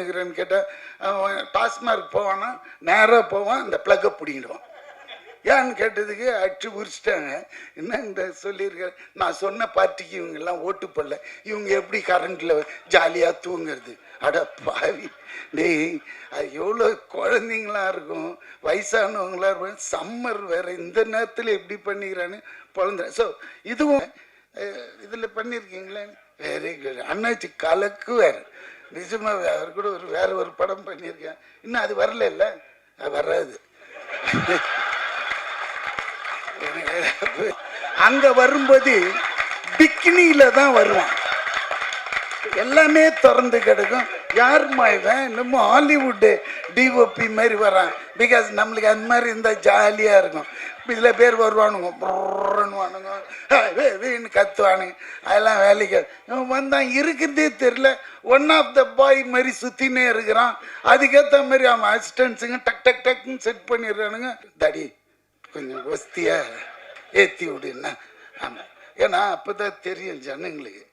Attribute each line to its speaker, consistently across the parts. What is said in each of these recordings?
Speaker 1: பண்ணுகிறேன்னு கேட்டால் அவன் டாஸ்மார்க் போவான்னா நேராக போவான், அந்த ப்ளக்கை பிடிங்கிடுவான். ஏன்னு கேட்டதுக்கு அடிச்சு உரிச்சிட்டாங்க. என்ன இந்த சொல்லியிருக்காரு, நான் சொன்ன பார்ட்டிக்கு இவங்கெல்லாம் ஓட்டு போடல, இவங்க எப்படி கரண்ட்டில் ஜாலியாக தூங்குறது? அட பாவி டேய், அது எவ்வளோ குழந்தைங்களா இருக்கும், வயசானவங்களா இருக்கும், சம்மர் வேற, இந்த நேரத்தில் எப்படி பண்ணிக்கிறான்னு குழந்தை. ஸோ இதுவும் இதில் பண்ணியிருக்கீங்களே, வெரி குட். அண்ணாச்சி கலக்கு வேறு நிஜமாக. அவர் கூட வேற ஒரு படம் பண்ணியிருக்கேன், இன்னும் அது வரல, இல்லை அது வராது. அங்க வரும்போது பிக்னியில தான் வருவான், எல்லாமே திறந்து கிடக்கும். யாருமா இவன், இன்னமும் ஹாலிவுட்டு டிஓபி மாதிரி வரான். பிகாஸ் நம்மளுக்கு அந்த மாதிரி இருந்தால் ஜாலியாக இருக்கும். இதில் பேர் வருவானுங்க, வானுங்க, வீணு கத்துவானுங்க, அதெல்லாம் வேலைக்கு. இவன் வந்தான் இருக்கிறதே தெரியல, ஒன் ஆஃப் த பாய் மாதிரி சுற்றினே இருக்கிறான். அதுக்கேற்ற மாதிரி அவன் அசிஸ்டன்ஸுங்க டக் டக் டக்குன்னு செட் பண்ணிடுறானுங்க. தடி கொஞ்சம் வசதியாக ஏற்றி விடுன்னா. ஆமாம், ஏன்னா அப்போ தான் தெரியும் ஜனங்களுக்கு.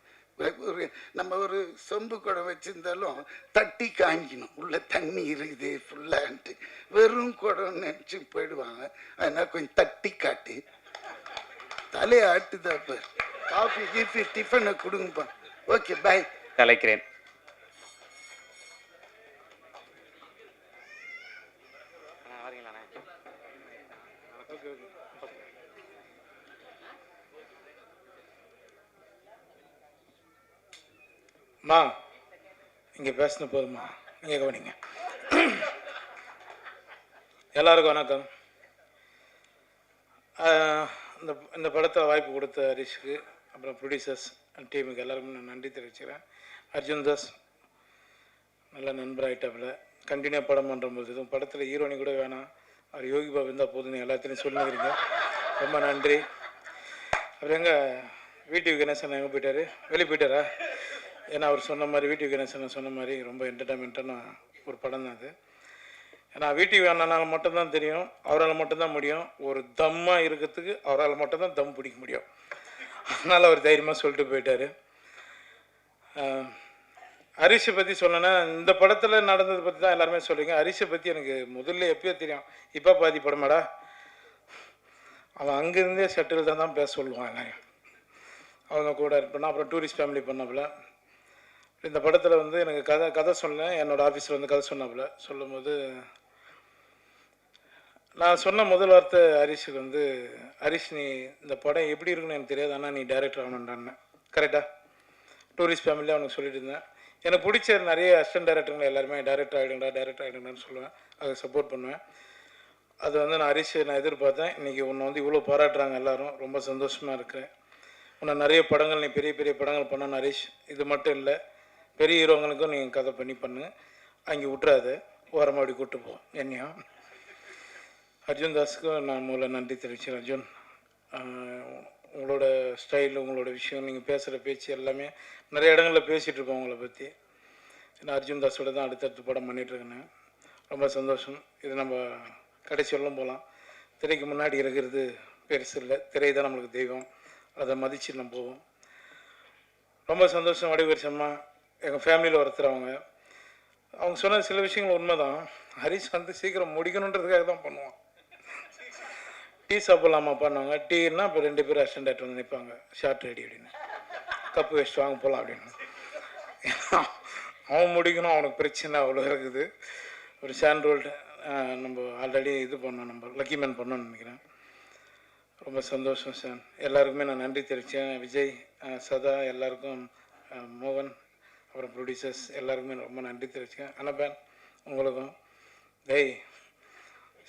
Speaker 1: நம்ம ஒரு சொம்பு குடம் வச்சுருந்தாலும் தட்டி காமிக்கணும், உள்ள தண்ணி இருக்குது ஃபுல்லான்ட்டு. வெறும் குடம் நினச்சி போயிடுவாங்க. அதனால் கொஞ்சம் தட்டி காட்டு, தலையை ஆட்டுதாப்ப. காஃபி கீஃபி டிஃபனை கொடுங்கப்பா. ஓகே, பாய்.
Speaker 2: கலைக்கிறேன்.
Speaker 3: மா இங்கே பேசின போதுமா, நீங்கள் கவனிங்க. எல்லாருக்கும் வணக்கம். இந்த படத்தில் வாய்ப்பு கொடுத்த ஹரிஷுக்கு, அப்புறம் ப்ரொடியூசர்ஸ் அண்ட் டீமுக்கு எல்லாருக்கும் நான் நன்றி தெரிவிச்சுக்கிறேன். அர்ஜுன் தாஸ் நல்ல நண்பராகிட்டாப்புல, கண்டினியூ படம் பண்ணும்போது எதுவும் படத்தில் ஹீரோனி கூட வேணாம், அவர் யோகி பாபு இருந்தால் போதுன்னு எல்லாத்தையும் சொல்லிக்கிறீங்க, ரொம்ப நன்றி. அப்புறம் எங்கள் வீட்டு கணேசன் எங்கே போயிட்டார், வெளியே போயிட்டாரா? ஏன்னா அவர் சொன்ன மாதிரி, வீட்டு கணேசன் சொன்ன மாதிரி ரொம்ப என்டர்டைன்மெண்ட்டான ஒரு படம் தான் அது. ஏன்னா வீட்டுக்கு அண்ணனால் மட்டும்தான் தெரியும், அவரால் மட்டும்தான் முடியும். ஒரு தம்மாக இருக்கிறதுக்கு அவரால் மட்டும்தான் தம் பிடிக்க முடியும். அதனால் அவர் தைரியமாக சொல்லிட்டு போயிட்டார். ஹரிஷை பற்றி சொன்னேன்னா, இந்த படத்தில் நடந்ததை பற்றி தான் எல்லாருமே சொல்லுவீங்க. ஹரிஷை பற்றி எனக்கு முதல்ல எப்பயோ தெரியும், இப்போ பாதி படமாடா. அவன் அங்கேருந்தே செட்டில் தான் பேச சொல்லுவான் எல்லாரையும். அவங்க கூட இருப்பேன்னா, அப்புறம் டூரிஸ்ட் ஃபேமிலி பண்ணாப்புல. இந்த படத்தில் வந்து எனக்கு கதை சொன்னேன், என்னோடய ஆஃபீஸில் வந்து கதை சொன்னாப்புல. சொல்லும்போது நான் சொன்ன முதல் வார்த்தை ஹரிஷுக்கு வந்து, ஹரிஷ் நீ இந்த படம் எப்படி இருக்குன்னு எனக்கு தெரியாது, ஆனால் நீ டைரக்டர் ஆகணுன்றான்னு. கரெக்டாக டூரிஸ்ட் ஃபேமிலியாக அவனுக்கு சொல்லிட்டு இருந்தேன். எனக்கு பிடிச்ச நிறைய அசிஸ்டன்ட் டைரக்டருங்க எல்லாருமே டைரக்டர் ஆகிடுங்கடான்னு சொல்லுவேன், அதை சப்போர்ட் பண்ணுவேன். அது வந்து நான் ஹரிஷ் நான் எதிர்பார்த்தேன். இன்றைக்கி உன்னை வந்து இவ்வளோ பாராட்டுறாங்க எல்லோரும், ரொம்ப சந்தோஷமாக இருக்கிறேன். உன்னை நிறைய படங்கள், நீ பெரிய பெரிய படங்கள் பண்ண ஹரிஷ். இது மட்டும் இல்லை, பெரிய ஹீரோங்களுக்கும் நீங்கள் கதை பண்ணு, அங்கே விட்டுறாது, ஓரமாக அப்படி கூப்பிட்டு போ. என்னையா அர்ஜுன் தாஸுக்கும் நான் மூலம் நன்றி தெரிவிச்சேன். அர்ஜுன், உங்களோட ஸ்டைல், உங்களோட விஷயம், நீங்கள் பேசுகிற பேச்சு எல்லாமே நிறைய இடங்களில் பேசிகிட்டு இருப்போம் உங்களை பற்றி. நான் அர்ஜுன் தாஸோட தான் அடுத்தடுத்து படம் பண்ணிகிட்ருக்கேன், ரொம்ப சந்தோஷம். இது நம்ம கடைசி வரலும் போகலாம். திரைக்கு முன்னாடி இருக்கிறது பெருசு இல்லை, திரை தான் நம்மளுக்கு தெய்வம், அதை மதித்து நம்ம போவோம். ரொம்ப சந்தோஷம். வடிவரிசம்மா எங்கள் ஃபேமிலியில் ஒருத்தர், அவங்க சொன்ன சில விஷயங்கள் உண்மை தான். ஹரிஷ் வந்து சீக்கிரம் முடிக்கணுன்றதுக்காக தான் பண்ணுவான். டீ சாப்பிட்லாமா பண்ணுவாங்க, டீன்னா இப்போ 2 பேர் அசிஸ்டன்ட் டைரக்டர் வந்து நிற்பாங்க, ஷார்ட் ரெடி அப்படின்னு, கப்பு வச்சுட்டு வாங்க போகலாம் அப்படின்னு. அவன் முடிக்கணும், அவனுக்கு பிரச்சனை அவ்வளோ இருக்குது. ஒரு சாண்ட்ரோல்டு நம்ம ஆல்ரெடி இது பண்ணோம், நம்ம லக்கி மேன் பண்ணோன்னு நினைக்கிறேன். ரொம்ப சந்தோஷம் சார். எல்லாருக்குமே நான் நன்றி தெரிவித்தேன். விஜய், சதா, எல்லாருக்கும், மோகன், அப்புறம் ப்ரொடியூசர்ஸ் எல்லாருக்குமே ரொம்ப நன்றி தெரிவிச்சேன். அனபேன் உங்களுக்கும். டேய்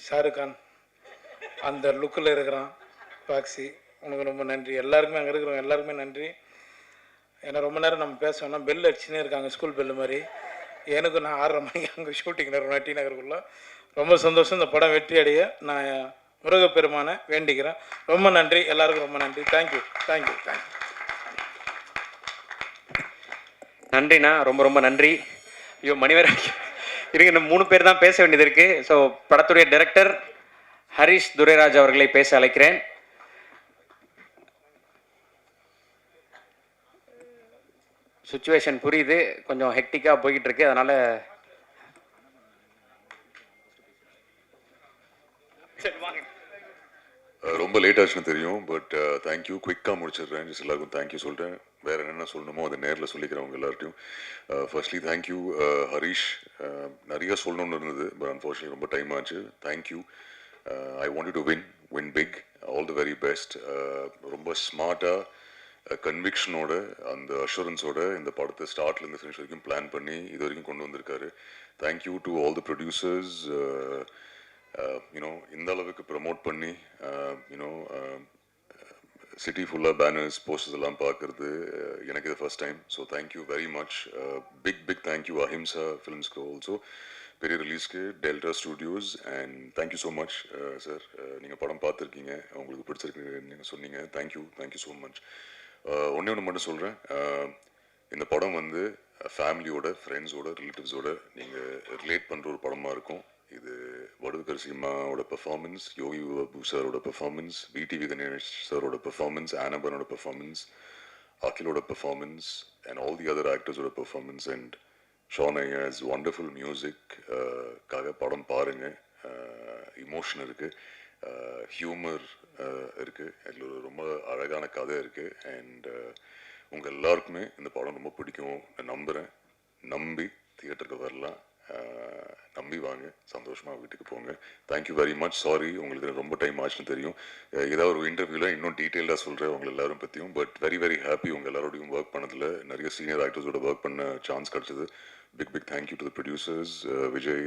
Speaker 3: ஷாருக் கான் அந்த லுக்கில் இருக்கிறான் பாக்ஸி, உனக்கு ரொம்ப நன்றி. எல்லாருக்குமே அங்கே இருக்கிறவங்க எல்லாருக்குமே நன்றி. ஏன்னா ரொம்ப நேரம் நம்ம பேசணும்னா பெல் அடிச்சுன்னே இருக்காங்க, ஸ்கூல் பெல்லு மாதிரி. எனக்கு நான் 6:30 மணிக்கு அங்கே ஷூட்டிங் நேரம் டி நகருக்குள்ளே. ரொம்ப சந்தோஷம். இந்த படம் வெற்றி அடைய நான் முருகப்பெருமானை வேண்டிக்கிறேன். ரொம்ப நன்றி, எல்லாருக்கும் ரொம்ப நன்றி. தேங்க்யூ.
Speaker 2: நன்றிண்ணா, ரொம்ப ரொம்ப நன்றி. ஐயோ மணிவேர் இருங்க, இன்னும் 3 பேர் தான் பேச வேண்டியது இருக்குது. ஸோ படத்துடைய டைரக்டர் ஹரிஷ் துரைராஜ் அவர்களை பேச அழைக்கிறேன். சுச்சுவேஷன் புரியுது, கொஞ்சம் ஹெக்டிக்காக போய்கிட்டு இருக்கு, அதனால்
Speaker 4: ரொம்ப லேட் ஆச்சுன்னு தெரியும், பட் தேங்க்யூ. குயிக்காக முடிச்சிடுறேன். ஜஸ்ட் எல்லாருக்கும் தேங்க்யூ சொல்லிட்டேன். வேறு என்னென்ன சொல்லணுமோ அதை நேரில் சொல்லிக்கிறவங்க எல்லார்ட்டையும். Firstly thank you Harish. நிறைய சொல்லணும்னு இருந்தது, பட் அன்ஃபார்ச்சுனேட்லி ரொம்ப டைம் ஆச்சு. Thank you. I want you to win big. All the very best. ரொம்ப ஸ்மார்ட்டாக கன்விக்ஷனோட அந்த அஷூரன்ஸோட இந்த படத்தை ஸ்டார்ட்லேருந்து ஃபினிஷ் வரைக்கும் பிளான் பண்ணி இது வரைக்கும் கொண்டு வந்திருக்காரு. Thank you to all the producers. You know இந்த அளவுக்கு ப்ரமோட் பண்ணி யூனோ சிட்டி ஃபுல்லாக பேனர்ஸ் போஸ்டர்ஸ் எல்லாம் பார்க்குறது எனக்கு இது first time. So thank you very much. Big thank you Ahimsa ஃபிலிம்ஸ்க்கு ஆல்சோ, பெரிய ரிலீஸ்க்கு Delta Studios. And thank you so much sir. நீங்கள் படம் பார்த்துருக்கீங்க, உங்களுக்கு பிடிச்சிருக்கு நீங்கள் சொன்னீங்க. Thank you so much. ஒன்று மட்டும் சொல்கிறேன். இந்த படம் வந்து ஃபேமிலியோட, ஃப்ரெண்ட்ஸோட, ரிலேட்டிவ்ஸோட நீங்கள் ரிலேட் பண்ணுற ஒரு படமாக இருக்கும். இது வடுகர் சிம்மாவோட பெர்ஃபார்மன்ஸ், யோகி பாபு சாரோட பெர்ஃபார்மன்ஸ், விடிவி கணேஷ் சாரோட பெர்ஃபார்மன்ஸ், ஆனபனோட பெர்ஃபார்மன்ஸ், அகிலோட performance, and all the other ஆக்டர்ஸோட பெர்ஃபார்மன்ஸ், அண்ட் ஷான் ஐயாஸ் வண்டர்ஃபுல் மியூசிக் காக படம் பாருங்கள். இமோஷன் இருக்குது, ஹியூமர் இருக்குது, அதில் ஒரு ரொம்ப அழகான கதை இருக்குது. அண்ட் உங்கள் எல்லாருக்குமே இந்த படம் ரொம்ப பிடிக்கும் நம்புகிறேன். நம்பி தியேட்டருக்கு வரலாம், நம்பி வாங்க, சந்தோஷமாக வீட்டுக்கு போங்க. Thank you very much. சாரி உங்களுக்கு ரொம்ப டைம் ஆச்சுன்னு தெரியும். ஏதாவது ஒரு இன்டர்வியூவில் இன்னும் டீட்டெயிலாக சொல்கிறேன் உங்களை எல்லாரும் பற்றியும். பட் வெரி ஹாப்பி உங்கள் எல்லாரோடையும் ஒர்க் பண்ணதில். நிறைய சீனியர் ஆக்டர்ஸோட ஒர்க் பண்ண சான்ஸ் கிடச்சிது. Big thank you to the producers. Vijay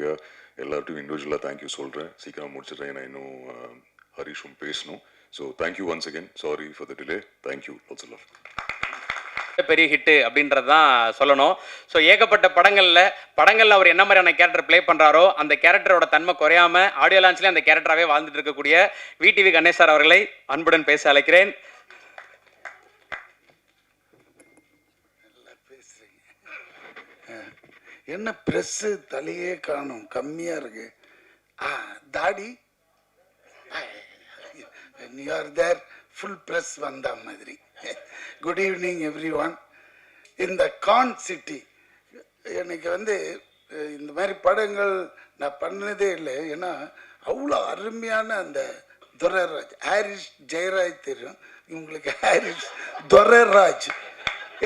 Speaker 4: எல்லார்ட்டையும் இண்டிவிஜுவலாக தேங்க்யூ சொல்கிறேன். சீக்கிரம் முடிச்சிடுறேன், ஏன்னா இன்னும் ஹரிஷும் பேசணும். So thank you once again. Sorry for the delay. Thank you. Lots of love.
Speaker 2: பெரிய ஹிட்டு அப்படின்றது தான் சொல்லணும். ஸோ ஏகப்பட்ட படங்களில் அவர் என்ன மாதிரியான கேரக்டர் ப்ளே பண்ணுறாரோ அந்த கேரக்டரோட தன்மை குறையாம ஆடியோ லான்ச்லேயே அந்த கேரக்டராகவே வாழ்ந்துட்டு இருக்கக்கூடிய விடிவி கணேஷ் சார் அவர்களை அன்புடன் பேச அழைக்கிறேன்.
Speaker 1: என்ன ப்ரெஸ்ஸு தலையே காணும், கம்மியாக இருக்கு. தாடி யூஆர் தேர், ஃபுல் ப்ரெஸ் வந்த மாதிரி. Good evening every one. இந்த கான் சிட்டி எனக்கு வந்து இந்த மாதிரி படங்கள் நான் பண்ணதே இல்லை. ஏன்னா அவ்வளோ அருமையான அந்த துரைராஜ், ஹாரிஸ் ஜெயராஜ் தெரியும் இவங்களுக்கு, ஹாரிஸ் துரைராஜ்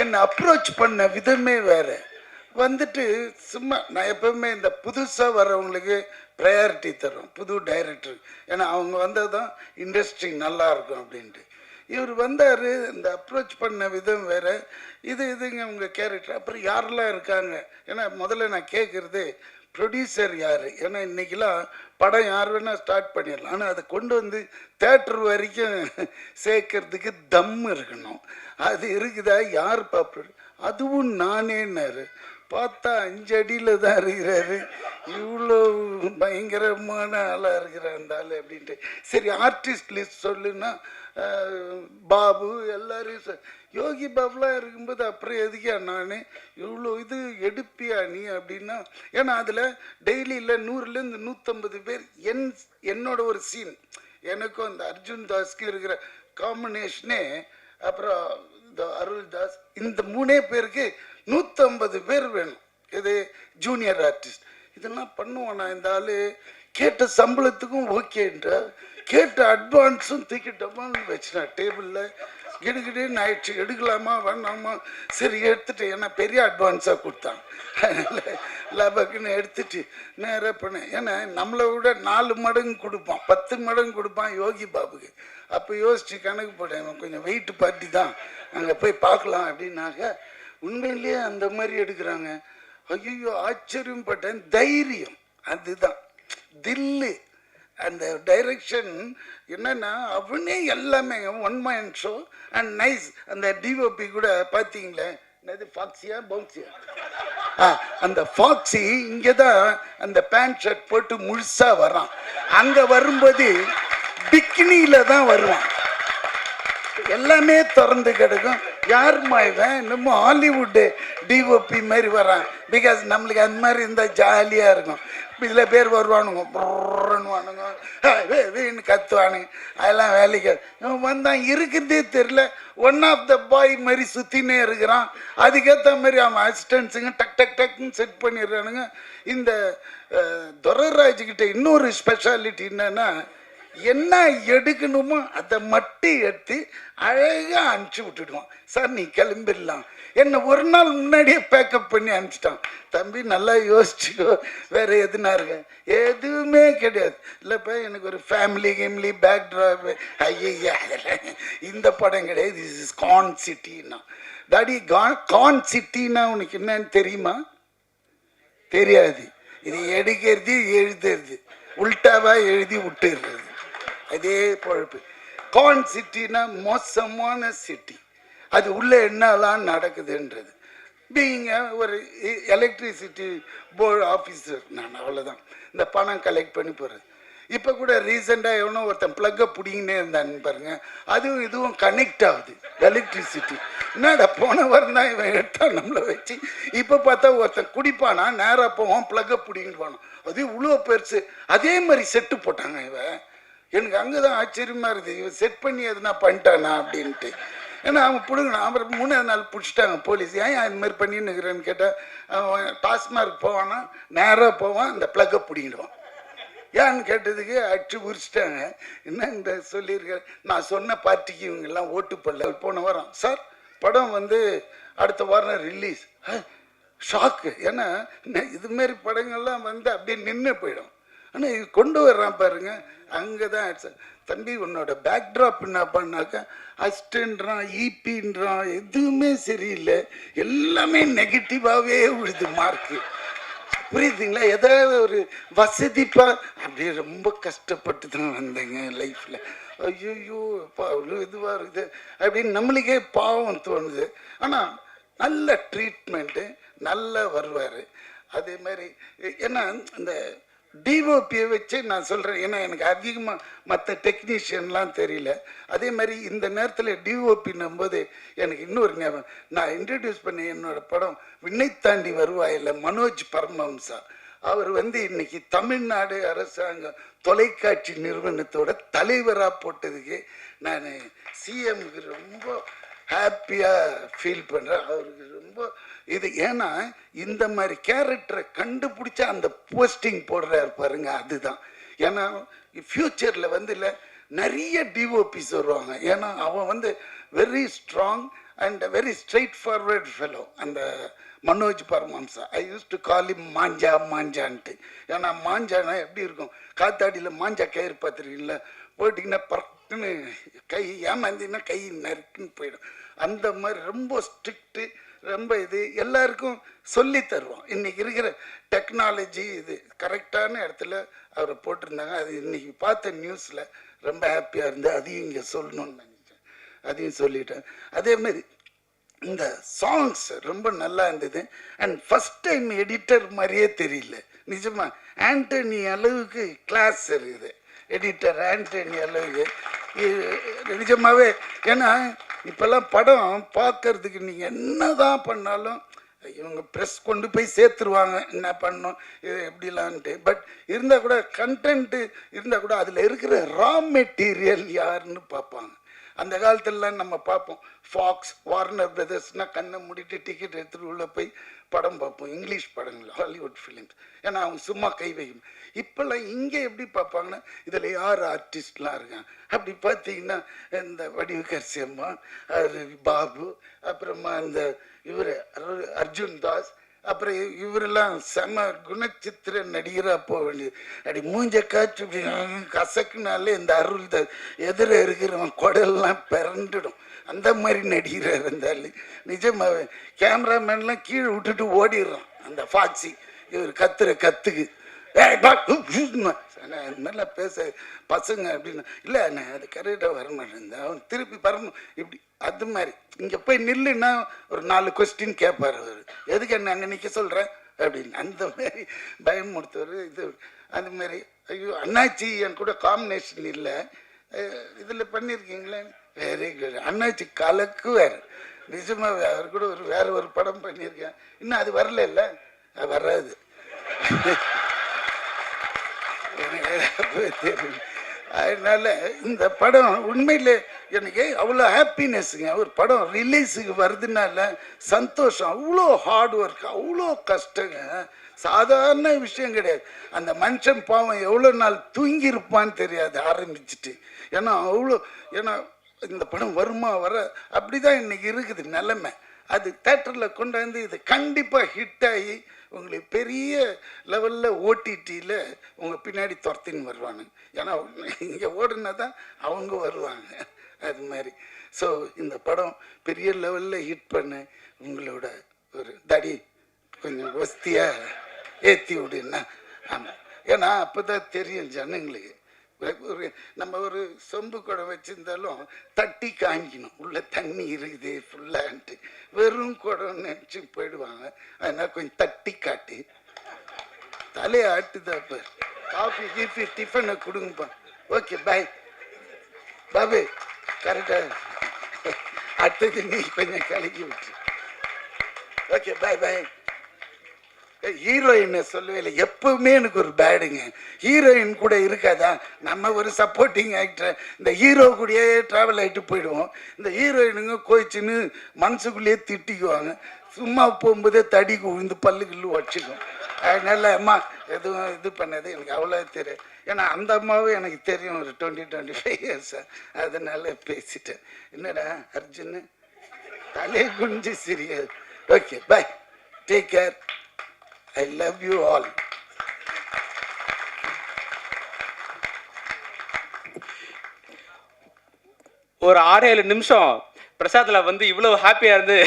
Speaker 1: என்னை அப்ரோச் பண்ண விதமே வேறு. வந்துட்டு சும்மா நான் எப்பவுமே இந்த புதுசாக வர்றவங்களுக்கு ப்ரையாரிட்டி தரும், புது டைரக்டர். ஏன்னா அவங்க வந்தது தான் இண்டஸ்ட்ரி நல்லா இருக்கும் அப்படின்ட்டு. இவர் வந்தார், இந்த அப்ரோச் பண்ண விதம் வேறு. இதுங்க உங்கள் கேரக்டர். அப்புறம் யாரெல்லாம் இருக்காங்க, ஏன்னா முதல்ல நான் கேட்குறது ப்ரொடியூசர் யார். ஏன்னா இன்றைக்கெலாம் படம் யார் வேணால் ஸ்டார்ட் பண்ணிடலாம், ஆனால் அதை கொண்டு வந்து தேட்டர் வரைக்கும் சேர்க்கறதுக்கு தம் இருக்கணும். அது இருக்குதா, யார் பாப்பு? அதுவும் நானேன்னாரு. பார்த்தா 5 அடியில் தான் இருக்கிறாரு. இவ்வளோ பயங்கரமான ஆளாக இருக்கிறார் அந்த ஆள் அப்படின்ட்டு. சரி ஆர்டிஸ்ட் லிஸ்ட் சொல்லுன்னா பாபு எல்லாரையும் யோகி பாபுலாம் இருக்கும்போது அப்புறம் எதுக்கியா நான் இவ்வளோ இது எடுப்பியா நீ அப்படின்னா. ஏன்னா அதில் டெய்லியில் 100லேருந்து 150 பேர் என்னோட ஒரு சீன், எனக்கும் அந்த அர்ஜுன் தாஸ்க்கு இருக்கிற காம்பினேஷனே, அப்புறம் இந்த அருள் தாஸ், இந்த 3 பேருக்கு 150 பேர் வேணும். இது ஜூனியர் ஆர்டிஸ்ட். இதெல்லாம் பண்ணுவானா இந்த ஆள்? கேட்ட சம்பளத்துக்கும் ஓகேன்றா, கேட்ட அட்வான்ஸும் தூக்கிட்டோமான்னு வச்சுனா டேபிளில் கிடுகிடுன்னு ஆயிடுச்சு. எடுக்கலாமா வேணாமா, சரி எடுத்துட்டு, ஏன்னா பெரிய அட்வான்ஸாக கொடுத்தான், அதனால் லபக்குன்னு எடுத்துட்டு நேராக பண்ணேன். ஏன்னா நம்மளை விட 4 மடங்கு கொடுப்பான், 10 மடங்கு கொடுப்பான் யோகி பாபுக்கு. அப்போ யோசிச்சு கணக்கு போட்டேன், கொஞ்சம் வெயிட் பார்ட்டி தான், அங்கே போய் பார்க்கலாம் அப்படின்னாக்க உண்மையிலேயே அந்த மாதிரி எடுக்கிறாங்க. ஐயோ ஆச்சரியம் பட்டேன். தைரியம் அதுதான், தில்லு. அந்த டைரக்ஷன் என்னன்னா அவனே எல்லாமே one man show and nice. அந்த டிஓபி கூட பார்த்தீங்களே, என்னது ஃபாக்ஸியா பவுன்சியா, அந்த ஃபாக்ஸி இங்கே தான் அந்த பேண்ட் ஷர்ட் போட்டு முழுசாக வரான். அங்கே வரும்போது பிக்கினியில் தான் வருவான், எல்லாமே திறந்து கிடக்கும். யாருமா இவன், இன்னமும் ஹாலிவுட்டு டிஓபி மாதிரி வரான். பிகாஸ் நம்மளுக்கு அந்த மாதிரி இருந்தால் ஜாலியாக இருக்கும். இதில் பேர் வருவானுங்க, ப்ரன்னுவானுங்க, வீணு கத்துவானுங்க, அதெல்லாம் வேலைக்கு. இவன் வந்தான் இருக்கிறதே தெரில, ஒன் ஆஃப் த பாய் மாதிரி சுற்றினே இருக்கிறான். அதுக்கேற்ற மாதிரி அவன் அசிஸ்டன்ஸுங்க டக்குன்னு செட் பண்ணிடுறானுங்க. இந்த துரைராஜ்கிட்ட இன்னொரு ஸ்பெஷாலிட்டி என்னன்னா, என்ன எடுக்கணுமோ அதை மட்டும் எடுத்து அழகாக அனுப்பிச்சி விட்டுடுவான். சார் நீ கிளம்பிடலாம். என்னை ஒரு நாள் முன்னாடியே பேக்கப் பண்ணி அனுப்பிச்சிட்டான். தம்பி நல்லா யோசிச்சுக்கோ, வேற எதுனா இருக்க எதுவுமே கிடையாது. இல்லைப்பா எனக்கு ஒரு ஃபேமிலி பேக்ட்ராப், ஐயா இந்த படம் கிடையாது. திஸ் இஸ் கான் சிட்டின்னா. டாடி கான் சிட்டின்னா உனக்கு என்னன்னு தெரியுமா? தெரியாது. இது எடுக்கிறது எழுதுறது, உல்டாவா எழுதி விட்டுறது, அதே பொழப்பு. கான் சிட்டினா மோசமான சிட்டி. அது உள்ள என்னெல்லாம் நடக்குதுன்றது. பீயிங் ஒரு எலக்ட்ரிசிட்டி போர்டு ஆஃபீஸர் நான், அவ்வளோதான். இந்த பணம் கலெக்ட் பண்ணி போகிறது. இப்போ கூட ரீசெண்டாக எவனோ ஒருத்தன் ப்ளக்கை பிடிங்கினே இருந்தான்னு பாருங்க, அதுவும் இதுவும் கனெக்ட் ஆகுது எலக்ட்ரிசிட்டி. என்னடா போன வாரம் தான் இவன் எடுத்தான் நம்மளை வச்சு. இப்போ பார்த்தா ஒருத்தன் குடிப்பானா, நேராக போவான், ப்ளக்கை பிடிங்கிட்டு போனான். அது இவ்வளோ பெருசு. அதே மாதிரி செட்டு போட்டாங்க. இவன் எனக்கு அங்கே தான் ஆச்சரியமாக இருக்குது, இவன் செட் பண்ணி எதுனா பண்ணிட்டானா அப்படின்ட்டு. ஏன்னா அவன் பிடுங்கணும். அப்புறம் 3ஆவது நாள் பிடிச்சிட்டாங்க போலீஸ். ஏன் இது மாதிரி பண்ணின்னு இருக்கிறேன்னு கேட்டால், அவன் டாஸ்மார்க் போவானா, நேராக போவான், அந்த ப்ளக்கை பிடிங்கிடுவான். ஏன்னு கேட்டதுக்கு அடிச்சு உரிச்சிட்டாங்க. என்ன இந்த சொல்லியிருக்க, நான் சொன்ன பார்ட்டிக்கு இவங்கெல்லாம் ஓட்டு போடல. போன வாரம் சார் படம் வந்து அடுத்த வாரம் ரிலீஸ். ஷாக்கு. ஏன்னா இதுமாரி படங்கள்லாம் வந்து அப்படியே நின்று போயிடும். ஆனால் இது கொண்டு வர்றான் பாருங்க, அங்கே தான் தம்பி உன்னோட பேக்ட்ராப் என்ன பண்ணாக்கா அஸ்டன்றான், ஈபின்றான், எதுவுமே சரியில்லை, எல்லாமே நெகட்டிவாகவே விழுது மார்க்கு. புரியுதுங்களா? ஏதாவது ஒரு வசதிப்பா அப்படியே ரொம்ப கஷ்டப்பட்டு தான் வந்தேங்க லைஃப்பில். ஐயோ அவ்வளோ இதுவாக இருக்குது அப்படின்னு நம்மளுக்கே பாவம் தோணுது. ஆனால் நல்ல ட்ரீட்மெண்ட்டு, நல்லா வருவார். அதே மாதிரி ஏன்னா இந்த டிஓபியை வச்சு நான் சொல்கிறேன். ஏன்னா எனக்கு அதிகமாக மற்ற டெக்னீஷியன்லாம் தெரியல. அதே மாதிரி இந்த நேரத்தில் டிஓபின்னும் போது எனக்கு இன்னொரு ஞாபகம். நான் இன்ட்ரடியூஸ் பண்ண என்னோட படம் விண்ணை தாண்டி வருவாயில் மனோஜ் பரமஹம்சா. அவர் வந்து இன்னைக்கு தமிழ்நாடு அரசாங்கம் தொலைக்காட்சி நிறுவனத்தோட தலைவராக போட்டதுக்கு நான் சிஎம்க்கு ரொம்ப ஹாப்பியாக ஃபீல் பண்ணுறேன். அவருக்கு ரொம்ப இது. ஏன்னா இந்த மாதிரி கேரக்டரை கண்டுபிடிச்சா அந்த போஸ்டிங் போடுறாரு பாருங்க, அதுதான். ஏன்னா ஃப்யூச்சரில் வந்து இல்லை நிறைய டிஓபிஸ் வருவாங்க. ஏன்னா அவன் வந்து very strong and very straight forward fellow அந்த மனோஜ் பரமஹம்சா. ஐ யூஸ் டு கால் இம் மாஞ்சான்ட்டு. ஏன்னா மாஞ்சானா எப்படி இருக்கும், காத்தாடியில் மாஞ்சா கயிறு பார்த்துருக்கீங்களா, போட்டிங்கன்னா பறக்குன்னு கை ஏமாந்தின்னா கை நறுக்குன்னு போயிடும். அந்த மாதிரி ரொம்ப ஸ்ட்ரிக்ட்டு, ரொம்ப இது எல்லாருக்கும் சொல்லி தருவோம். இன்றைக்கி இருக்கிற டெக்னாலஜி இது கரெக்டான இடத்துல அவரை போட்டிருந்தாங்க. அது இன்றைக்கி பார்த்த நியூஸில் ரொம்ப ஹாப்பியாக இருந்து அதையும் இங்கே சொல்லணும்னு நினச்சேன், அதையும் சொல்லிட்டேன். அதேமாரி இந்த சாங்ஸ் ரொம்ப நல்லா இருந்தது. அண்ட் ஃபஸ்ட் டைம் எடிட்டர் மாதிரியே தெரியல நிஜமா. ஆண்டனி அளவுக்கு கிளாஸ் இருக்குது எடிட்டர், ஆண்டனி அளவுக்கு நிஜமாவே. ஏன்னா இப்போல்லாம் படம் பார்க்கறதுக்கு நீங்கள் என்ன தான் பண்ணாலும் இவங்க ப்ரெஸ் கொண்டு போய் சேர்த்துருவாங்க, என்ன பண்ணோம் இது எப்படிலான்ட்டு. பட் இருந்தால் கூட கண்டென்ட்டு இருந்தால் கூட அதில் இருக்கிற ரா மெட்டீரியல் யாருன்னு பார்ப்பாங்க. அந்த காலத்துலலாம் நம்ம பார்ப்போம், ஃபாக்ஸ், வார்னர் பிரதர்ஸ்னால் கண்ணை மூடிட்டு டிக்கெட் எடுத்துகிட்டு உள்ளே போய் படம் பார்ப்போம், இங்கிலீஷ் படங்கள், ஹாலிவுட் ஃபிலிம்ஸ். ஏன்னா அவங்க சும்மா கை வைக்கணும். இப்போல்லாம் இங்கே எப்படி பார்ப்பாங்கன்னா இதில் யார் ஆர்டிஸ்ட்லாம் இருக்காங்க அப்படி பார்த்தீங்கன்னா இந்த வடிவுக்கரசி அம்மா, பாபு, அப்புறமா இந்த இவர் அர்ஜுன் தாஸ், அப்புறம் இவரெல்லாம் செம குணச்சித்திர நடிகராக போக வேண்டியது. அப்படி மூஞ்ச காய்ச்சி இப்படி கசக்குனாலே இந்த அருள் எதிர இருக்கிறவன் குடல்லாம் பிறண்டுடும். அந்த மாதிரி நடிகராக இருந்தாலும் நிஜமாவே கேமராமேன்லாம் கீழே விட்டுட்டு ஓடிடுறான் அந்த ஃபாக்ஸி. இவர் கத்துக்கு நல்லா பேச பசங்க அப்படின்னு இல்லை, நான் அது கரெக்டாக வர மாட்டேன், அவன் திருப்பி வரணும் இப்படி. அது மாதிரி இங்கே போய் நில்லுன்னா ஒரு 4 கொஸ்டின் கேட்பார் அவர், எதுக்கு என்ன அங்கே நிற்க சொல்கிறேன் அப்படின்னு. அந்த மாதிரி பயமுறுத்தவர் இது. அது மாதிரி ஐயோ அண்ணாச்சி என் கூட காம்பினேஷன் இல்லை இதில் பண்ணியிருக்கீங்களே, வெரி குட். அண்ணாச்சி கலக்குவார் நிஜமாக. அவர் கூட வேற ஒரு படம் பண்ணியிருக்கேன், இன்னும் அது வரல, இல்லை வராது எனக்கு தெரியும். அதனால இந்த படம் உண்மையில் எனக்கு அவ்வளோ ஹாப்பினஸ்ங்க. ஒரு படம் ரிலீஸுக்கு வருதுனால சந்தோஷம். அவ்வளோ ஹார்ட் ஒர்க், அவ்வளோ கஷ்டங்க, சாதாரண விஷயம் கிடையாது. அந்த மனுஷன் பாவம் எவ்வளோ நாள் தூங்கியிருப்பான்னு தெரியாது ஆரம்பிச்சுட்டு. ஏன்னா இந்த படம் வருமா வர அப்படிதான் இன்னைக்கு இருக்குது நிலைமை. அது தேட்டரில் கொண்டாந்து இது கண்டிப்பாக ஹிட் ஆகி உங்களுக்கு பெரிய லெவலில் ஓடிடியில் உங்கள் பின்னாடி துரத்தின்னு வருவாங்க. ஏன்னா இங்கே ஓடுனா தான் அவங்க வருவாங்க. அது மாதிரி ஸோ இந்த படம் பெரிய லெவலில் ஹிட் பண்ண உங்களோட ஒரு தடி கொஞ்சம் வசதியாக ஏற்றி விடுன்னா. ஆமாம், ஏன்னா அப்போ தான் தெரியும் ஜனங்களுக்கு. நம்ம ஒரு சொம்பு குடம் வச்சுருந்தாலும் தட்டி காமிக்கணும் உள்ள தண்ணி இருக்குது ஃபுல்லான்ட்டு. வெறும் குடம் நினச்சி போயிடுவாங்க. அதனால் கொஞ்சம் தட்டி காட்டி தலையை ஆட்டுதாப்ப. காஃபி கீஃபி டிஃபனை கொடுங்கப்பா. Okay bye Babu. கரெக்டாக அடுத்தது நீ கொஞ்சம் கலக்கி விட்டு. ஓகே பாய் பாய். ஹீரோயினை சொல்லவே இல்லை. எப்பவுமே எனக்கு ஒரு பேடுங்க, ஹீரோயின் கூட இருக்காதா. நம்ம ஒரு சப்போர்ட்டிங் ஆக்டர், இந்த ஹீரோ கூடயே ட்ராவல் ஆகிட்டு போயிடுவோம். இந்த ஹீரோயினுங்க கோயிச்சுன்னு மனசுக்குள்ளேயே திட்டிக்குவாங்க. சும்மா போகும்போதே தடிக்கு விழுந்து பல்லுக்குள்ளு வச்சுக்கும். அதனால அம்மா எதுவும் இது பண்ணது எனக்கு அவ்வளோ தெரியும். ஏன்னா அந்த அம்மாவும் எனக்கு தெரியும் ஒரு 20-25 இயர்ஸா. அதனால பேசிட்டேன். என்னடா அர்ஜுன் தலை குஞ்சு சிரியாது. Okay bye, take care. I love you all.
Speaker 2: ஒரு 6-7 நிமிஷம் பிரசாத்ல வந்து இவ்வளவு ஹாப்பியா இருந்து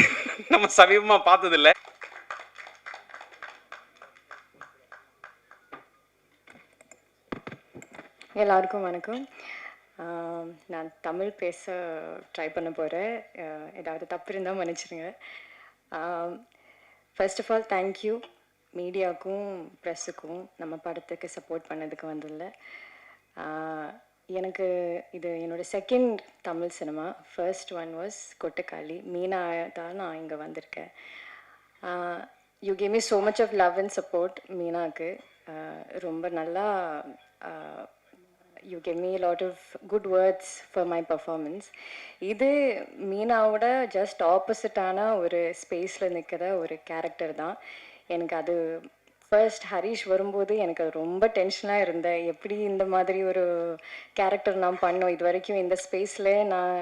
Speaker 2: நம்ம சமீபமா பார்த்தது இல்ல.
Speaker 5: எல்லாருக்கும் வணக்கம். நான் தமிழ் பேச ட்ரை பண்ண போகிறேன். ஏதாவது தப்பு இருந்தால் மன்னிச்சிடுங்க. ஃபர்ஸ்ட் ஆஃப் ஆல் தேங்க்யூ மீடியாவுக்கும் ப்ரெஸ்ஸுக்கும் நம்ம படத்துக்கு சப்போர்ட் பண்ணதுக்கு வந்துள்ள. எனக்கு இது என்னோடய second Tamil cinema. First one was Kottukkaali. Meena தான் நான் இங்கே வந்திருக்கேன். You gave me so much of love and support. மீனாவுக்கு ரொம்ப நல்லா you gave me lot of good words for my performance. இது மீனாவோட ஜஸ்ட் ஆப்போசிட்டான ஒரு ஸ்பேஸில் நிற்கிற ஒரு கேரக்டர் தான். எனக்கு அது ஃபர்ஸ்ட் ஹரிஷ் வரும்போது எனக்கு அது ரொம்ப டென்ஷனாக இருந்தேன். எப்படி இந்த மாதிரி ஒரு கேரக்டர் நான் பண்ணோம், இது வரைக்கும் இந்த ஸ்பேஸில் நான்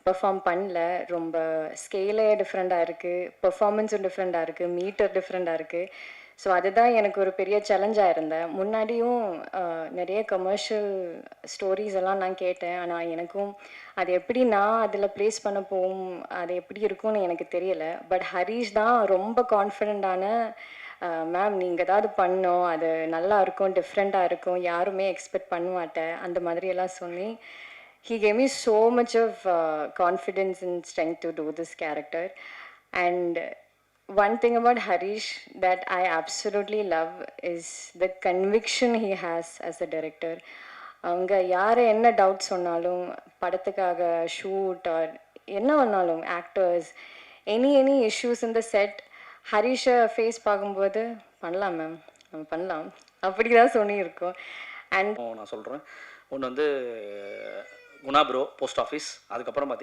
Speaker 5: பெர்ஃபார்ம் பண்ணல. ரொம்ப ஸ்கேலே டிஃப்ரெண்ட்டாக இருக்குது, பெர்ஃபார்மன்ஸும் டிஃப்ரெண்ட்டாக இருக்குது, மீட்டர் டிஃப்ரெண்ட்டாக இருக்குது. ஸோ அதுதான் எனக்கு ஒரு பெரிய சேலஞ்சாக இருந்தேன். முன்னாடியும் நிறைய கமர்ஷியல் ஸ்டோரிஸ் எல்லாம் நான் கேட்டேன். ஆனால் எனக்கும் அது எப்படி நான் அதில் ப்ளேஸ் பண்ண போகும், அது எப்படி இருக்கும்னு எனக்கு தெரியலை. பட் ஹரிஷ் தான் ரொம்ப கான்ஃபிடென்ட்டான, மேம் நீங்கள் ஏதாவது பண்ணோம், அது நல்லா இருக்கும், டிஃப்ரெண்ட்டாக இருக்கும், யாருமே எக்ஸ்பெக்ட் பண்ண மாட்டேன், அந்த மாதிரியெல்லாம் சொல்லி he gave me so much of confidence and strength to do this character. And one thing about Harish that I absolutely love is the conviction he has as a director. அவங்க யார் என்ன doubt சொன்னாலும், படத்துக்காக shoot R என்ன பண்ணாலும், actors any issues இந்த set, ஹரிஷை face பார்க்கும்போது பண்ணலாம் மேம், நம்ம பண்ணலாம், அப்படி தான் சொல்லியிருக்கோம். அண்ட்
Speaker 6: நான் சொல்கிறேன். ஒன்று வந்து குணா ப்ரோ போஸ்ட் ஆஃபீஸ், அதுக்கப்புறம்